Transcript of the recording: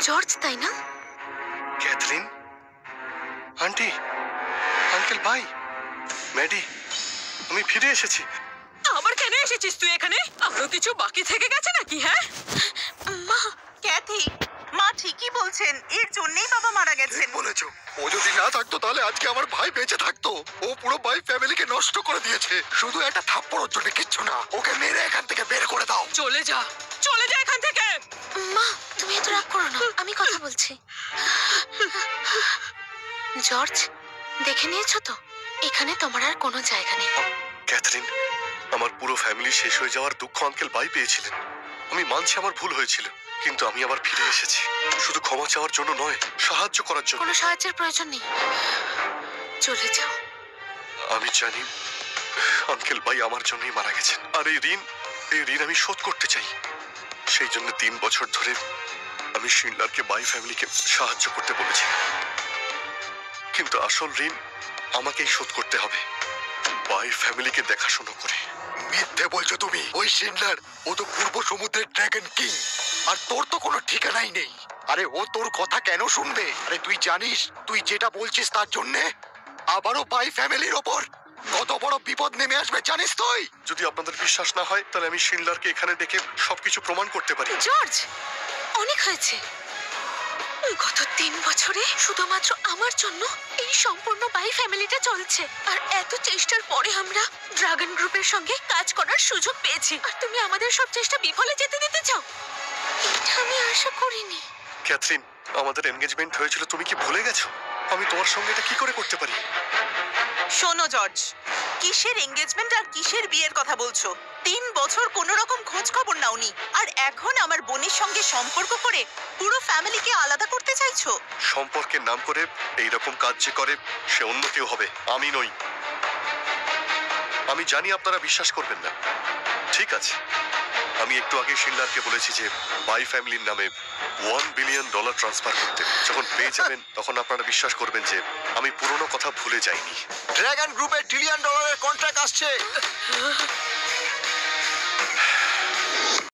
George তাই না? Catherine aunty, uncle, ভাই, ম্যাডি, আমি ফিরে এসেছি। আবার কেন এসেছিস তুই এখানে? আরো কিছু বাকি থেকে গেছে নাকি? হ্যাঁ মা, ক্যাথি, মা ঠিকই বলছেন, এর জন্যই বাবা মারা গেছেন। বলেছো, ও যদি না থাকতো তাহলে আজকে আমার ভাই বেঁচে থাকতো। ও পুরো ভাই ফ্যামিলিকে নষ্ট করে দিয়েছে শুধু একটা থাপ্পড়ের জন্য। কিচ্ছু না, ওকে মেরে এখান থেকে বের করে দাও। চলে যা, চলে যা এখান থেকে। মা তুমি এত রাগ করো না, আমি কথা বলছি। জর্জ, দেখে নিয়েছো তো, এখানে তোমার আর কোনো জায়গা নেই। ক্যাথরিন, আমার পুরো ফ্যামিলি শেষ হয়ে যাওয়ার দুঃখ আঙ্কেল ভাই পেয়েছিলেন। আমি মানছি আমার ভুল হয়েছিল, কিন্তু আমি আবার ফিরে এসেছি শুধু ক্ষমা চাওয়ার জন্য নয়, সাহায্য করার জন্য। কোনো সাহায্যের প্রয়োজন নেই, চলে যাও। আমি জানি আঙ্কেল ভাই আমার জন্যই মারা গেছেন, আর এই ঋণ আমি শোধ করতে চাই। সেই জন্য 3 বছর ধরে আমি শিনলারকে বাই ফ্যামিলিকে সাহায্য করতে বলেছি, কিন্তু আসল ঋণ আমাকেই শোধ করতে হবে, বাই ফ্যামিলিকে দেখাশোনা করে। মিথ্যে বলছো তুমি। ওই শিনলার, ও তো পূর্ব সমুদ্রের ড্রাগন কিং, আর তোর তো কোনো ঠিকানাই নেই। আরে ও তোর কথা কেন শুনবে? আরে তুই জানিস তুই যেটা বলছিস তার জন্যে আবারও বাই ফ্যামিলির ওপর কত বড় বিপদ নেমে আসবে জানিস তুই? যদি আপনাদের বিশ্বাস না হয় তাহলে আমি শিনলারকে এখানে ডেকে সবকিছু প্রমাণ করতে পারি। জর্জ, অনেক হয়েছে। গত 3 বছরে শুধুমাত্র আমার জন্য এই সম্পূর্ণ বাই ফ্যামিলিটা চলছে, আর এত চেষ্টার পরে আমরা ড্রাগন গ্রুপের সঙ্গে কাজ করার সুযোগ পেয়েছি, আর তুমি আমাদের সব চেষ্টা বিফলে যেতে দিতে চাও? এটা আমি আশা করিনি। ক্যাথরিন, আমাদের এনগেজমেন্ট হয়েছিল, তুমি কি ভুলে গেছো? আমি তোমার সঙ্গে এটা কি করে করতে পারি? শোনো জর্জ, কিসের এঙ্গেজমেন্ট আর কিসের বিয়ের কথা বলছো? 3 বছর কোনো রকম খোঁজ খবর নাওনি, আর এখন আমার বোনের সঙ্গে সম্পর্ক করে পুরো ফ্যামিলিকে আলাদা করতে চাইছো? সম্পর্কের নাম করে এইরকম কাজ যে করে সে অন্য কেউ হবে, আমি নই। আমি জানি আপনারা বিশ্বাস করবেন না, ঠিক আছে। আমি একটু আগে শিনলারকে বলেছি যে বাই ফ্যামিলির নামে $1 বিলিয়ন ট্রান্সফার করতে। যখন পেয়ে যাবেন তখন আপনারা বিশ্বাস করবেন যে আমি পুরনো কথা ভুলে যাইনি। ড্রাগন গ্রুপের $1 ট্রিলিয়ন কন্ট্রাক্ট আসছে।